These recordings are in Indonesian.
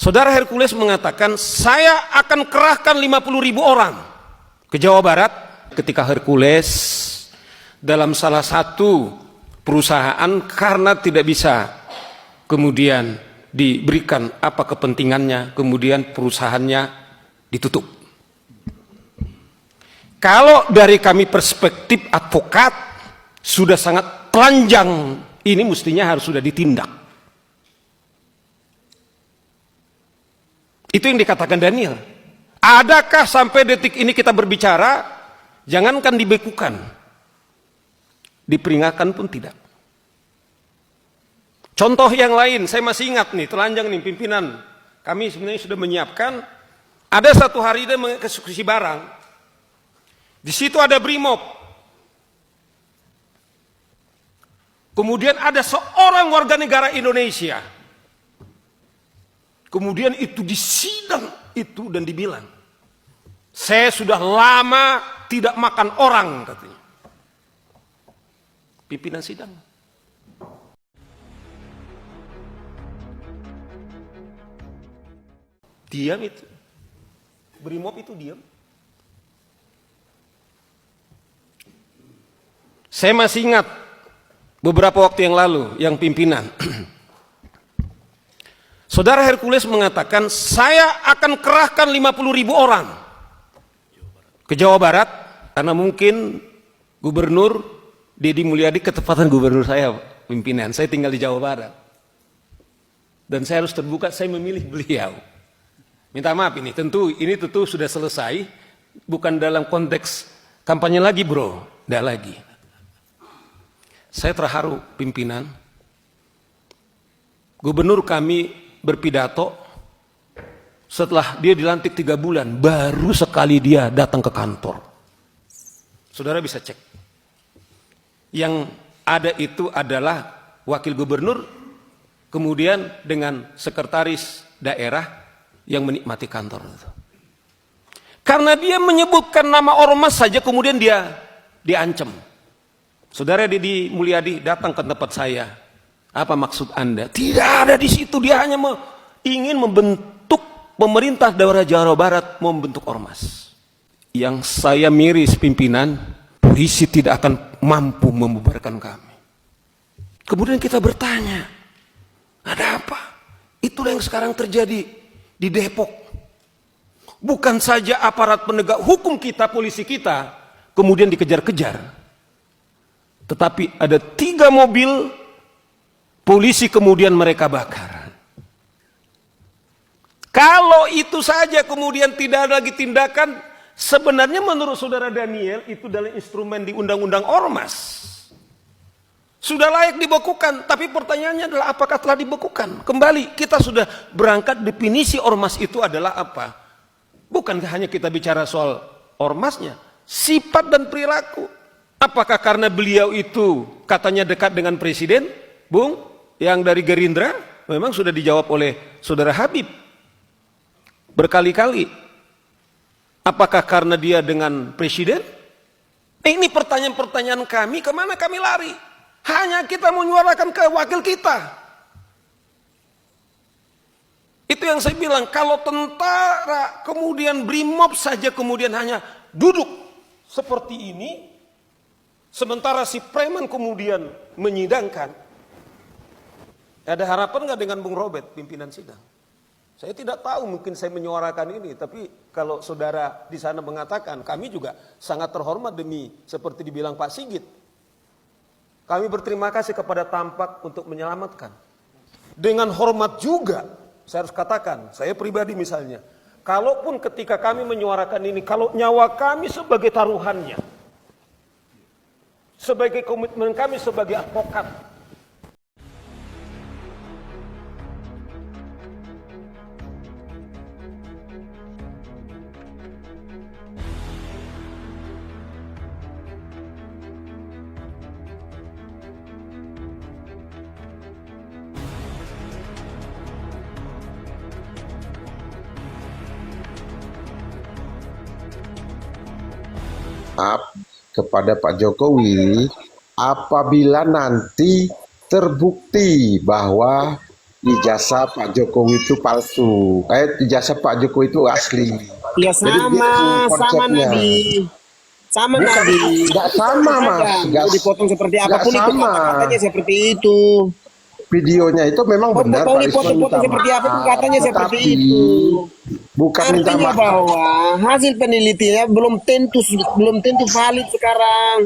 Saudara Hercules mengatakan, saya akan kerahkan 50.000 orang ke Jawa Barat. Ketika Hercules dalam salah satu perusahaan karena tidak bisa kemudian diberikan apa kepentingannya, kemudian perusahaannya ditutup. Kalau dari kami perspektif advokat sudah sangat telanjang, ini mestinya harus sudah ditindak. Itu yang dikatakan Daniel. Adakah sampai detik ini kita berbicara, jangankan dibekukan, diperingatkan pun tidak. Contoh yang lain, saya masih ingat nih, telanjang nih pimpinan. Kami sebenarnya sudah menyiapkan, ada satu hari dia mengeksekusi barang. Di situ ada Brimob. Kemudian ada seorang warga negara Indonesia. Kemudian itu disidang itu dan dibilang, saya sudah lama tidak makan orang, katanya. Pimpinan sidang. Diam itu. Brimob itu diam. Saya masih ingat beberapa waktu yang lalu yang pimpinan. Saudara Hercules mengatakan, saya akan kerahkan 50.000 orang ke Jawa Barat, karena mungkin Gubernur Deddy Mulyadi ketepatan gubernur saya, pimpinan. Saya tinggal di Jawa Barat. Dan saya harus terbuka, saya memilih beliau. Minta maaf ini tentu sudah selesai, bukan dalam konteks kampanye lagi bro, tidak lagi. Saya terharu pimpinan. Gubernur kami berpidato setelah dia dilantik 3 bulan, baru sekali dia datang ke kantor. Saudara bisa cek. Yang ada itu adalah wakil gubernur, kemudian dengan sekretaris daerah yang menikmati kantor itu. Karena dia menyebutkan nama ormas saja, kemudian dia diancam. Saudara Deddy Mulyadi datang ke tempat saya. Apa maksud Anda? Tidak ada di situ, dia hanya ingin membentuk pemerintah daerah Jawa Barat, membentuk ormas. Yang saya miris pimpinan, polisi tidak akan mampu membubarkan kami. Kemudian kita bertanya, ada apa? Itulah yang sekarang terjadi di Depok. Bukan saja aparat penegak hukum kita, polisi kita, kemudian dikejar-kejar. Tetapi ada 3 mobil polisi kemudian mereka bakar. Kalau itu saja kemudian tidak ada lagi tindakan, sebenarnya menurut saudara Daniel itu adalah instrumen di undang-undang ormas. Sudah layak dibekukan, tapi pertanyaannya adalah apakah telah dibekukan? Kembali, kita sudah berangkat definisi ormas itu adalah apa? Bukan hanya kita bicara soal ormasnya, sifat dan perilaku. Apakah karena beliau itu katanya dekat dengan presiden, Bung? Yang dari Gerindra, memang sudah dijawab oleh saudara Habib berkali-kali. Apakah karena dia dengan presiden? Ini pertanyaan-pertanyaan kami, kemana kami lari? Hanya kita menyuarakan ke wakil kita. Itu yang saya bilang, kalau tentara kemudian Brimob saja kemudian hanya duduk seperti ini, sementara si preman kemudian menyidangkan. Ada harapan nggak dengan Bung Robert, pimpinan sidang? Saya tidak tahu, mungkin saya menyuarakan ini, tapi kalau saudara di sana mengatakan, kami juga sangat terhormat demi seperti dibilang Pak Sigit. Kami berterima kasih kepada Tampak untuk menyelamatkan. Dengan hormat juga, saya harus katakan, saya pribadi misalnya, kalaupun ketika kami menyuarakan ini, kalau nyawa kami sebagai taruhannya, sebagai komitmen kami sebagai advokat, maaf kepada Pak Jokowi, apabila nanti terbukti bahwa ijazah Pak Jokowi itu palsu. Ijazah Pak Jokowi itu asli. Ya Jadi gitu sama konsepnya. Nabi. Sama Bukan, Nabi. nggak sama, Mas. Mau dipotong seperti apapun itu sama. katanya seperti itu. Videonya itu memang benar Mau Pak Risman dipotong minta seperti apapun maaf. katanya seperti Tetapi itu. bukan minta Artinya maaf. bahwa hasil penelitiannya belum tentu valid sekarang.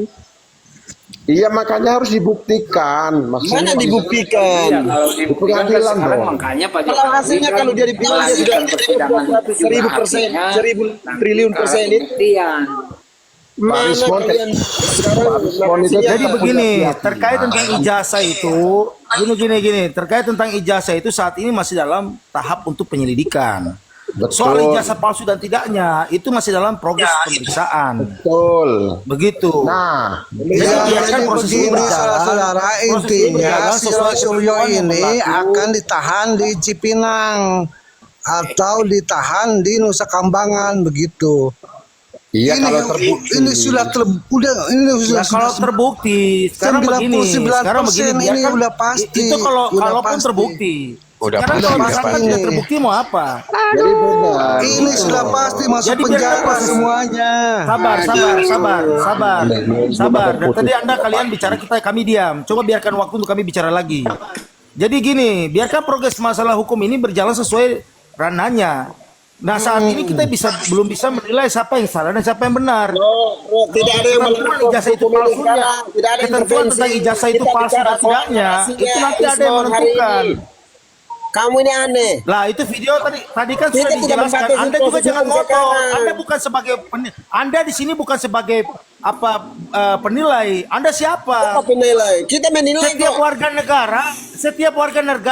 Iya, makanya harus dibuktikan. Maksudnya Mana dibuktikan? Kalau di dibuktikan kan pengadilan sekarang dong. makanya Pak Kalau Jokowi hasilnya kan kalau dia dibilang dia sudah melanjutkan persidangan itu juga 1000%, artinya 1000 triliun persen itu. pembuktian. Mana Rismon kalian sekarang Rismon itu narasinya Jadi Iya, begini, iya. terkait tentang ijazah itu, gini, terkait tentang ijazah itu saat ini masih dalam tahap untuk penyelidikan. Soal Betul. ijazah palsu dan tidaknya itu masih dalam progres pemeriksaan. Betul. Begitu. Nah, Jadi Ya, biarkan jadi proses ini begini berjalan. saudara, Proses ini intinya berjalan si sesuai Suryo ketentuan yang ini berlaku. akan ditahan di Cipinang atau ditahan di Nusa Kambangan begitu. iya ini, kalau terbukti. ini sudah ini Ya, sudah kalau terbukti sekarang begini, 99% ini biarkan- udah pasti, Itu kalau udah kalaupun pasti. terbukti. Udah Sekarang pasti, kalau udah misalkan pasti. tidak terbukti mau apa? Jadi benar. ini sudah pasti masuk Jadi biarkan penjara proses- semuanya. Sabar. Dan tadi Anda kalian bicara kami diam. Coba biarkan waktu untuk kami bicara lagi. Jadi gini, biarkan progres masalah hukum ini berjalan sesuai ranahnya. Nah saat ini kita belum bisa menilai siapa yang salah dan siapa yang benar. tidak ada yang Ketentuan ijazah itu hukum ini palsunya, sekarang. Tidak ada ketentuan intervensi. tentang ijazah itu Kita palsu bicara dan soal tidaknya, narasinya, itu nanti ada yang Rismon, hari menentukan. ini. Kamu ini aneh. Lah itu video tadi kan Kita sudah tidak dijelaskan. membatasi Anda juga proses jangan hukum ngotot. sekarang. Anda bukan sebagai Anda di sini bukan sebagai penilai. Anda siapa? Apa penilai? Kita menilai Setiap kok. warga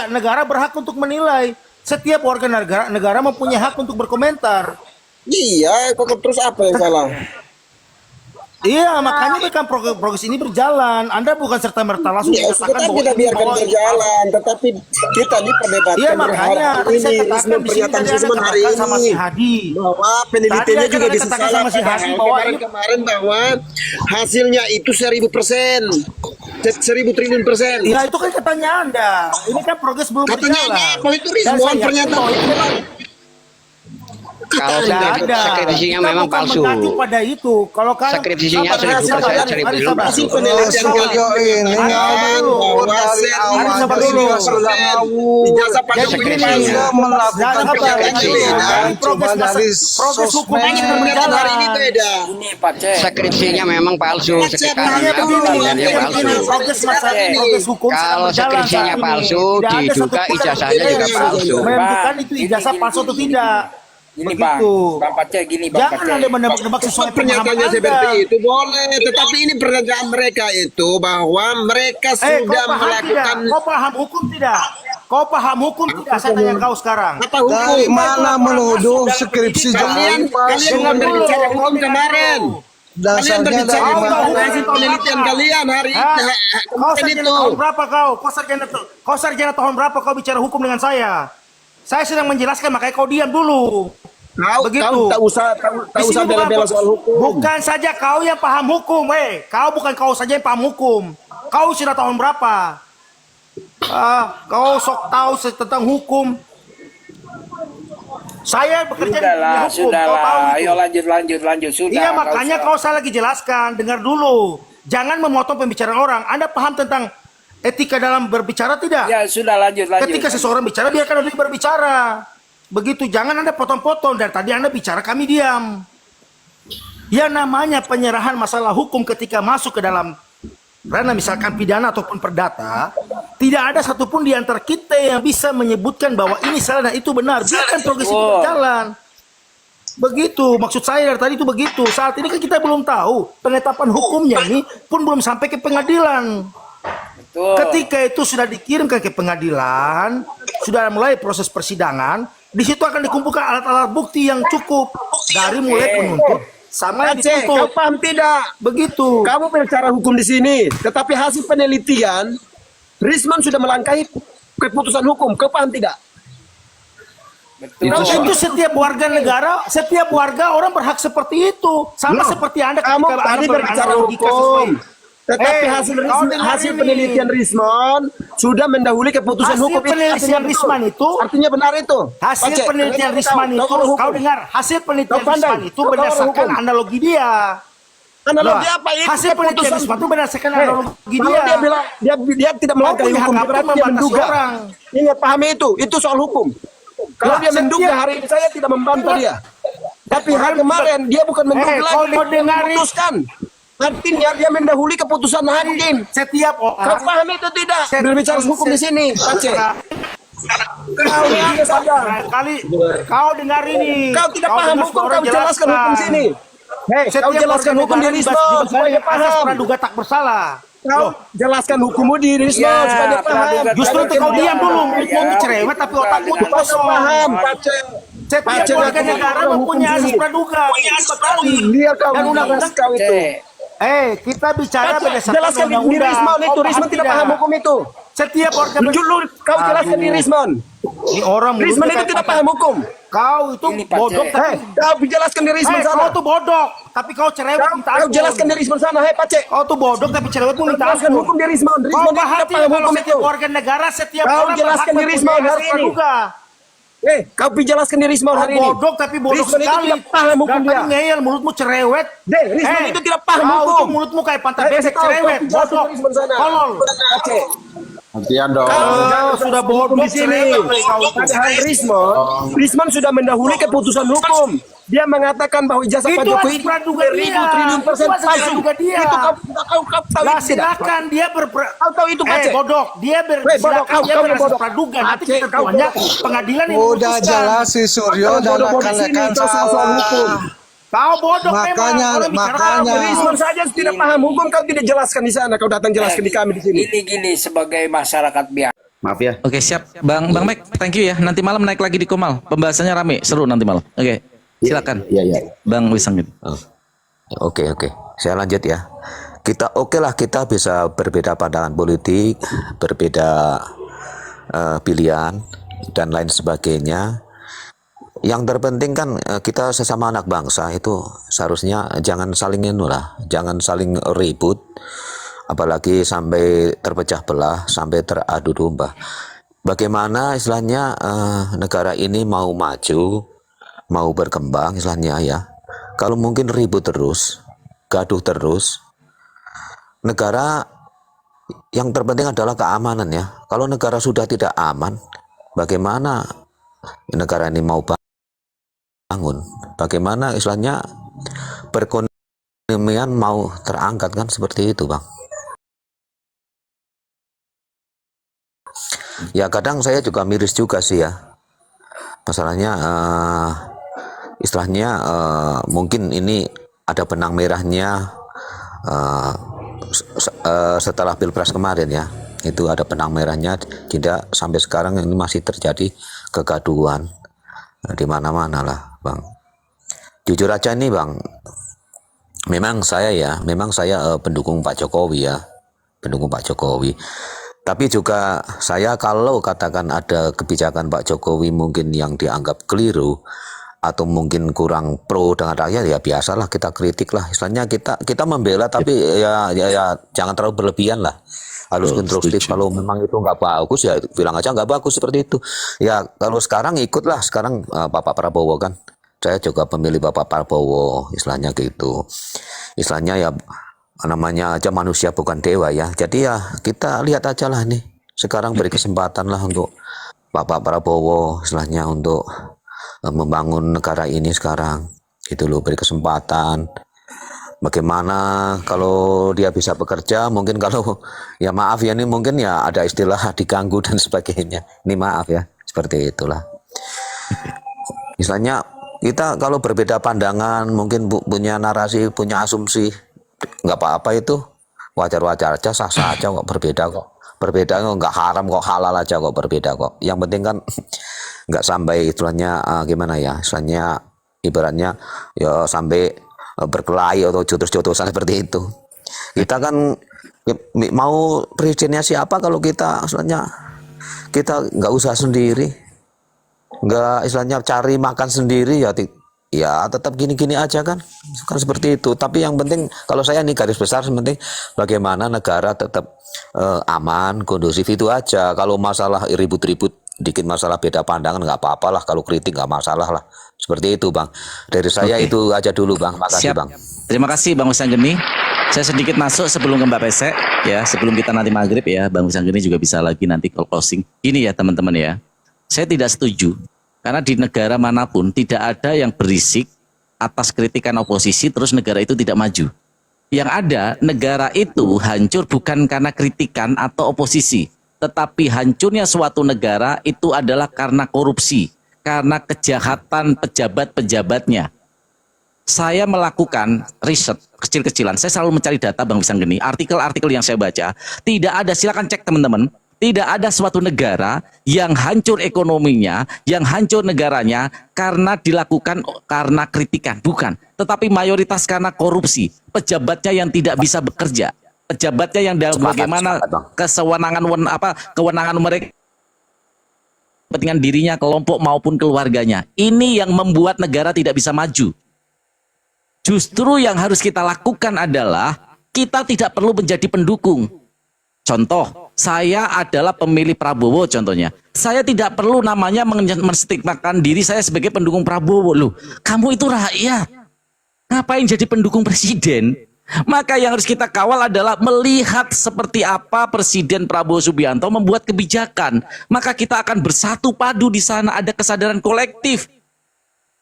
negara berhak untuk menilai. Setiap warga negara mempunyai hak untuk berkomentar. Iya, kok terus apa yang salah? Iya, makanya kan progres ini berjalan. Anda bukan serta merta langsung Ya, mengatakan kita bahwa tidak ini biarkan bahwa- berjalan, tetapi kita ini perdebatkan Iya, makanya hari tadi saya ini, katakan Rismon, di sini pernyataan tadi Anda Rismon hari katakan sama si ini Hadi. bahwa Tadi penelitiannya akan juga ada bisa katakan salah. sama si Hadi bahwa ini- Kemarin bahwa hasilnya itu 1000%, 1000 triliun persen. Ya itu kan katanya Anda. Ini kan progres belum Katanya berjalan. apa itu Dan Rismon saya yakin pernyataan? bahwa itu memang Kalau tidak ada. skripsinya Kita memang bukan palsu. mengacu pada itu. Kalau kalian Skripsinya 1000% Hasil Oh, penelitian Suryo ini Ada ngawur dulu. dari awal sabar dia dulu. sudah ngawur. Ijazah Pak Jadi Jokowi begini, palsu. Dia melakukan Jangan apa, penelitian ini cuma dari progres hukum sosmed. ini Pernyataan hari ini berjalan. beda. Ini Pak Cek. skripsinya memang palsu sekarang Makanya begini, pembelajarannya palsu. progres masalah progres hukum sedang Kalau berjalan skripsinya saat ini. palsu, Tidak ada diduga satupun ijazahnya yang juga bisa palsu. menentukan itu ijazah palsu atau tidak. Ini Bang, Begitu. Bang Pak Cek gini Bang Pak Jangan Cek. Anda menebak-nebak sesuai pemahaman Pernyataannya Anda. seperti itu boleh, tetapi ini pernyataan mereka itu bahwa mereka Kau sudah paham tidak? melakukan Kau paham hukum tidak? Kau paham hukum tidak? Saya tanya kau sekarang. apa hukum? Dari mana menuduh skripsi Kalian Jokowi palsu? kalian berbicara hukum kemarin. Kalian Dasarnya berbicara dari hukum mana? hasil penelitian kalian hari Hah? Kau kemarin sarjana itu. tahun berapa kau? Kau sarjana tahun berapa kau bicara hukum dengan saya? Saya sedang menjelaskan makanya kau diam dulu. Begitu. Kau tak usah Di sini bela-bela soal hukum. bukan saja kau yang paham hukum, kau saja yang paham hukum. Kau sudah tahun berapa? Kau sok tahu tentang hukum. Saya bekerja di dunia hukum. Kau tahu Sudahlah. itu. Ayo lanjut. Sudah. Iya, nggak makanya usah. kau saya lagi jelaskan. Dengar dulu. Jangan memotong pembicaraan orang. Anda paham tentang etika dalam berbicara tidak? Ya sudah lanjut. Ketika seseorang bicara, biarkan dia berbicara. Begitu, jangan Anda potong-potong. Dan tadi Anda bicara, kami diam. Ya namanya penyerahan masalah hukum ketika masuk ke dalam ranah misalkan pidana ataupun perdata, tidak ada satupun di antara kita yang bisa menyebutkan bahwa ini salah dan itu benar. Biarkan progres itu berjalan. Begitu, maksud saya dari tadi itu begitu. Saat ini kan kita belum tahu penetapan hukumnya ini pun belum sampai ke pengadilan. Betul. Ketika itu sudah dikirimkan ke pengadilan, sudah mulai proses persidangan, di situ akan dikumpulkan alat-alat bukti yang cukup dari mulai penuntut sama yang Aceh, kau dituntut. paham tidak? Begitu. Kamu bicara hukum di sini, tetapi hasil penelitian Rismon sudah melangkahi keputusan hukum. Kau paham tidak? Betul. Itu setiap warga negara, setiap warga orang berhak seperti itu. Sama seperti Anda Kamu ketika tadi Anda berbicara beranalogika hukum. sesuai Tetapi hasil penelitian Rismon sudah mendahului keputusan Hasil hukum. penelitian Risman itu, artinya benar itu. hasil Pace, penelitian kau Risman tahu, itu, kau tahu kau hukum. dengar, hasil penelitian Kau pandai. Risman itu Kau tahu berdasarkan hukum. analogi dia. Analogi Loh, apa itu? hasil penelitian Keputusan. Risman itu berdasarkan Hei, analogi kalau dia. dia bilang dia tidak melangkahi punya hukum, hak apa berarti dia membatasi menduga. orang? Ingat, pahami itu soal hukum. Kalau Lah, dia menduga setiap- hari ini saya tidak membantah dia. Tapi hari kemarin dia bukan menduga kau lagi, mau dia dengarin? memutuskan. Artinya dia mendahului keputusan hakim. Setiap Kau orang paham itu tidak? Berbicara hukum di sini, Pace. Kau dia sadar. kali kau dengar ini. Kau tidak paham dengar hukum, semua orang kau jelaskan hukum sini. Hei, kau Setiap jelaskan warga hukum di negara Rismon supaya dia asas paham. praduga tak bersalah. Kau jelaskan hukummu di Rismon Ya, supaya dia paham. praduga Justru itu kau diam dulu, Ya, mulutmu cerewet tapi otakmu tuh Kau kosong. paham, Pace. Setiap Pace, warga kau negara hukum mempunyai asas sini. praduga. Dia kau Dan undang-undang kau itu. Cek. Kita bicara berdasarkan Jelaskan di undang-undang. Rismon itu. Kau Rismon paham tidak paham hukum itu. Setiap warga Dulu kau jelaskan di Rismon. Ini orang Rismon mulutnya itu kayak tidak pakai- paham hukum. Kau itu Ini, Pak bodoh Cek. tapi Kau jelaskan di Rismon kau sana. tuh bodoh tapi kau cerewet minta Kau ampun. jelaskan di Rismon sana, hei Pace. Kau tuh bodoh tapi cerewetmu minta Jelaskan ampun. hukum di Rismon. Kau Rismon itu tidak perhati paham kalau hukum itu. setiap warga negara setiap Kau orang jelaskan berhak di Rismon mempunyai hari asas ini. praduga. Kau jelaskan di Rismon Kau hari ini. bodoh tapi bodoh Rismon itu sekali. tidak paham hukum Dan dia. tadi ngeyel mulutmu cerewet. Rismon itu tidak paham Kau hukum. tuh mulutmu kayak pantat Hei, besek kau cerewet. jelaskan Bodoh. di Rismon sana. Tolol. Pace. Hentian dong. Sudah bodoh Di sini, cerewet kau tuh. padahal Rismon sudah mendahului keputusan hukum. Dia mengatakan bahwa ijazah Pak Itu Jokowi asas praduga dia. triliun persen Itu asas palsu. praduga dia. Itu kau tahu Lah itu tidak? silakan dia Kau tahu itu, Pace? bodoh. Dia bodoh, silakan kau dia berasas bodoh. praduga. Nanti Pace, kau ketentuannya bodoh. pengadilan yang Udah memutuskan. jelas si Suryo dan bodoh-bodoh di sini, rekan-rekan kau soal hukum. salah. Kau bodoh Makanya- memang. Orang bicara makanya- apa? Rismon saja tidak paham hukum, kau tidak jelaskan di sana. Kau datang jelaskan di kami di sini. Gini sebagai masyarakat biasa. Maaf ya. Oke siap, Bang Mac, thank you ya. Nanti malam naik lagi di Komal, pembahasannya rame, seru nanti malam. Oke, silakan. Iya, iya. Bang Wisang. Oke, saya lanjut ya. Kita lah kita bisa berbeda pandangan politik, berbeda pilihan dan lain sebagainya. Yang terpenting kan kita sesama anak bangsa itu seharusnya jangan saling jangan saling ribut, apalagi sampai terpecah belah, sampai teradu domba. Bagaimana istilahnya negara ini mau maju, mau berkembang istilahnya ya. Kalau mungkin ribut terus, gaduh terus, negara yang terpenting adalah keamanan ya. Kalau negara sudah tidak aman, bagaimana negara ini mau bangun? Bagaimana istilahnya perekonomian mau terangkat kan seperti itu, Bang. Ya kadang saya juga miris juga sih ya. Masalahnya istilahnya mungkin ini ada benang merahnya setelah Pilpres kemarin ya. Itu ada benang merahnya, tidak sampai sekarang ini masih terjadi kegaduhan di mana-mana lah, Bang. Jujur aja nih, Bang. Memang saya pendukung Pak Jokowi ya. Pendukung Pak Jokowi. Tapi juga saya kalau katakan ada kebijakan Pak Jokowi mungkin yang dianggap keliru atau mungkin kurang pro dengan rakyat, ya biasalah kita kritik lah. Istilahnya kita membela tapi ya jangan terlalu berlebihan lah. Harus konstruktif. Kalau memang itu nggak bagus ya bilang aja nggak bagus seperti itu. Ya kalau sekarang ikutlah sekarang Bapak Prabowo kan. Saya juga pemilih Bapak Prabowo istilahnya gitu. Istilahnya ya namanya aja manusia bukan dewa ya. Jadi ya kita lihat aja lah nih. Sekarang beri kesempatan lah untuk Bapak Prabowo istilahnya untuk membangun negara ini sekarang. Itu loh, beri kesempatan. Bagaimana kalau dia bisa bekerja, mungkin kalau ya maaf ya ini mungkin ya ada istilah diganggu dan sebagainya. Ini maaf ya, seperti itulah. Istilahnya kita kalau berbeda pandangan, mungkin punya narasi, punya asumsi, nggak apa-apa itu, wajar-wajar aja, sah-sah aja kok, berbeda kok nggak haram kok, halal aja kok, berbeda kok. Yang penting kan nggak sampai istilahnya gimana ya, istilahnya ibaratnya ya sampai berkelahi atau jotos-jotosan seperti itu. Kita kan mau presidennya siapa kalau kita istilahnya kita nggak usah sendiri, nggak istilahnya cari makan sendiri ya ya tetap gini-gini aja kan seperti itu. Tapi yang penting kalau saya nih garis besar yang penting bagaimana negara tetap aman kondusif itu aja. Kalau masalah ribut-ribut dikit masalah beda pandangan nggak apa-apa lah, kalau kritik nggak masalah lah, seperti itu Bang. Dari saya Oke. itu aja dulu Bang, makasih Siap. Bang. Terima kasih Bang Wisanggeni. Saya sedikit masuk sebelum ke Mbak Pesek ya, sebelum kita nanti maghrib ya, Bang Wisanggeni juga bisa lagi nanti closing. Gini ya teman-teman ya, saya tidak setuju karena di negara manapun tidak ada yang berisik atas kritikan oposisi terus negara itu tidak maju. Yang ada negara itu hancur bukan karena kritikan atau oposisi, tetapi hancurnya suatu negara itu adalah karena korupsi, karena kejahatan pejabat-pejabatnya. Saya melakukan riset kecil-kecilan. Saya selalu mencari data Bang Wisanggeni. Artikel-artikel yang saya baca, tidak ada, silakan cek teman-teman. Tidak ada suatu negara yang hancur ekonominya, yang hancur negaranya karena dilakukan karena kritikan, bukan. Tetapi mayoritas karena korupsi, pejabatnya yang tidak bisa bekerja, pejabatnya yang bagaimana kewenangan mereka, kepentingan dirinya, kelompok maupun keluarganya. Ini yang membuat negara tidak bisa maju. Justru yang harus kita lakukan adalah kita tidak perlu menjadi pendukung. Contoh, saya adalah pemilih Prabowo contohnya. Saya tidak perlu namanya menstigmakan diri saya sebagai pendukung Prabowo. Loh, kamu itu rakyat. Ngapain jadi pendukung presiden? Maka yang harus kita kawal adalah melihat seperti apa Presiden Prabowo Subianto membuat kebijakan. Maka kita akan bersatu padu di sana, ada kesadaran kolektif.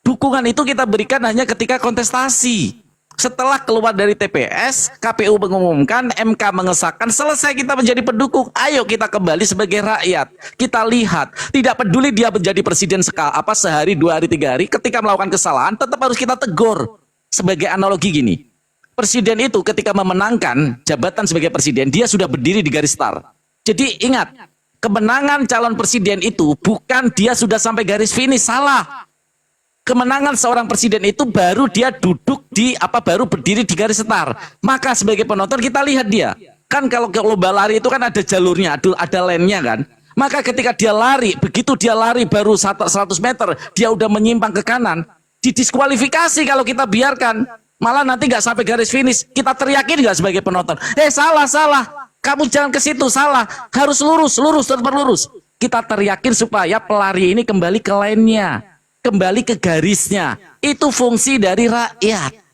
Dukungan itu kita berikan hanya ketika kontestasi. Setelah keluar dari TPS, KPU mengumumkan, MK mengesahkan, selesai kita menjadi pendukung. Ayo kita kembali sebagai rakyat. Kita lihat, tidak peduli dia menjadi presiden sehari, 2 hari, 3 hari, ketika melakukan kesalahan, tetap harus kita tegur. Sebagai analogi gini, presiden itu ketika memenangkan jabatan sebagai presiden, dia sudah berdiri di garis start. Jadi ingat, kemenangan calon presiden itu bukan dia sudah sampai garis finish, salah. Kemenangan seorang presiden itu baru dia duduk baru berdiri di garis start. Maka sebagai penonton kita lihat dia. Kan kalau lomba lari itu kan ada jalurnya, ada lane-nya kan. Maka ketika dia lari, begitu dia lari baru 100 meter, dia udah menyimpang ke kanan, didiskualifikasi kalau kita biarkan. Malah nanti nggak sampai garis finish. Kita teriakin nggak sebagai penonton? Salah. Kamu jangan ke situ, salah. Harus lurus, tetap lurus. Kita teriakin supaya pelari ini kembali ke lane-nya, kembali ke garisnya. Itu fungsi dari rakyat.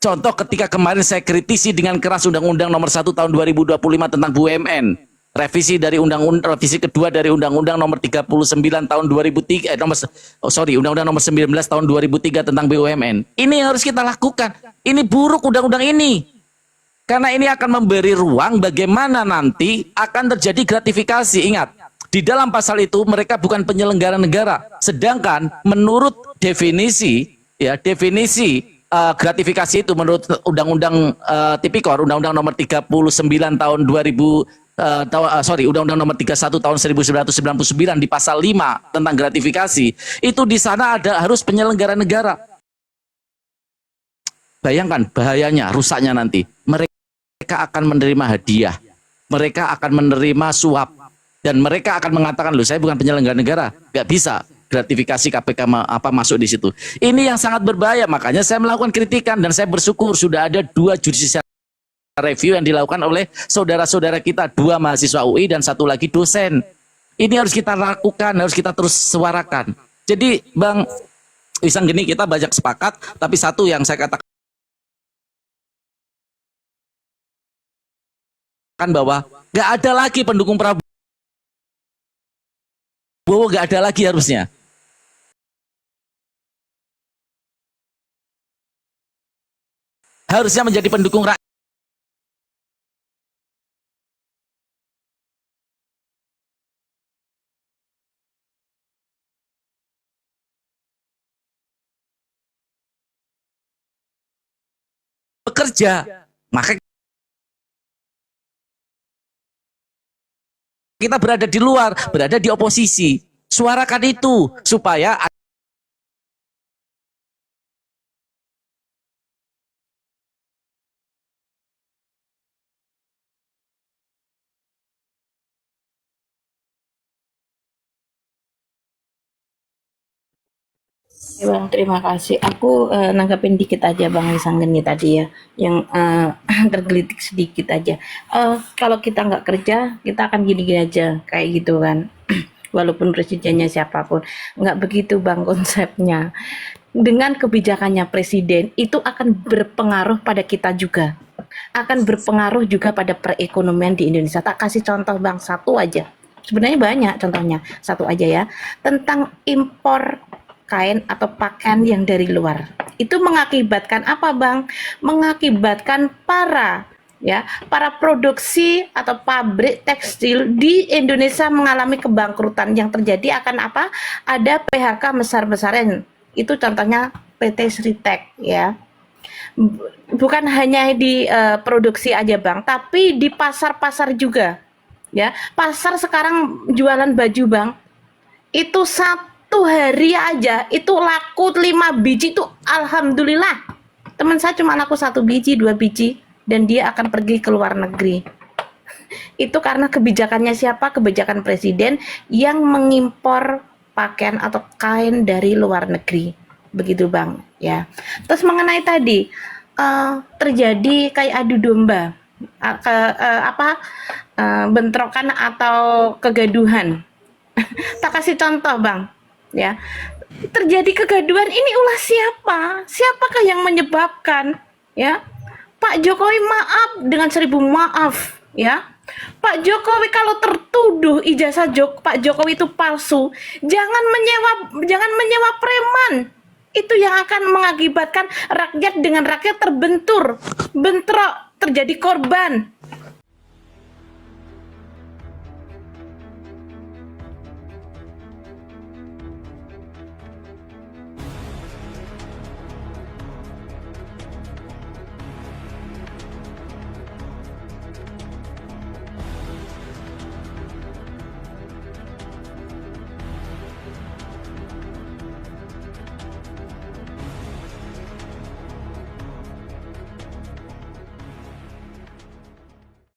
Contoh ketika kemarin saya kritisi dengan keras Undang-Undang nomor 1 tahun 2025 tentang BUMN. Revisi kedua dari Undang-Undang nomor 39 tahun 2003 Undang-Undang nomor 19 tahun 2003 tentang BUMN. Ini yang harus kita lakukan. Ini buruk undang-undang ini. Karena ini akan memberi ruang bagaimana nanti akan terjadi gratifikasi. Ingat, di dalam pasal itu mereka bukan penyelenggara negara. Sedangkan menurut definisi gratifikasi itu menurut Undang-Undang Tipikor, Undang-Undang nomor 39 tahun 2000 Undang-Undang nomor 31 tahun 1999 di pasal 5 tentang gratifikasi, itu di sana harus penyelenggara negara. Bayangkan bahayanya, rusaknya nanti. Mereka akan menerima hadiah. Mereka akan menerima suap. Dan mereka akan mengatakan, loh saya bukan penyelenggara negara, nggak bisa gratifikasi KPK masuk di situ. Ini yang sangat berbahaya, makanya saya melakukan kritikan dan saya bersyukur sudah ada 2 judicial review yang dilakukan oleh saudara-saudara kita, 2 mahasiswa UI dan 1 lagi dosen. Ini harus kita lakukan, harus kita terus suarakan. Jadi Bang Wisanggeni, kita banyak sepakat, tapi satu yang saya katakan bahwa nggak ada lagi pendukung Prabowo, nggak ada lagi harusnya. Harusnya menjadi pendukung rakyat. Bekerja. Maka kita berada di luar, berada di oposisi. Suarakan itu supaya Ya, Bang, terima kasih. Aku nanggapin dikit aja Bang Sanggeni tadi ya, yang tergelitik sedikit aja. Kalau kita nggak kerja, kita akan gini-gini aja, kayak gitu kan. Walaupun presidennya siapapun, nggak begitu Bang konsepnya. Dengan kebijakannya presiden itu akan berpengaruh pada kita juga, akan berpengaruh juga pada perekonomian di Indonesia. Tak kasih contoh Bang, satu aja. Sebenarnya banyak contohnya, satu aja ya, tentang impor kain atau pakaian yang dari luar. Itu mengakibatkan apa Bang? Mengakibatkan para produksi atau pabrik tekstil di Indonesia mengalami kebangkrutan. Yang terjadi akan apa? Ada PHK besar-besaran. Itu contohnya PT Sritek ya. Bukan hanya di produksi aja Bang, tapi di pasar-pasar juga. Ya, pasar sekarang jualan baju Bang. Itu satu hari aja itu laku 5 biji, itu alhamdulillah. Teman saya cuma laku 1 biji, 2 biji, dan dia akan pergi ke luar negeri. Itu karena kebijakannya siapa? Kebijakan presiden yang mengimpor pakaian atau kain dari luar negeri. Begitu Bang ya. Terus mengenai tadi terjadi kayak adu domba, bentrokan atau kegaduhan. Tak kasih contoh Bang ya, terjadi kegaduhan ini ulah siapa? Siapakah yang menyebabkan ya? Pak Jokowi maaf dengan 1000 maaf ya. Pak Jokowi kalau tertuduh ijazah Pak Jokowi itu palsu, jangan menyewa preman. Itu yang akan mengakibatkan rakyat dengan rakyat bentrok, terjadi korban.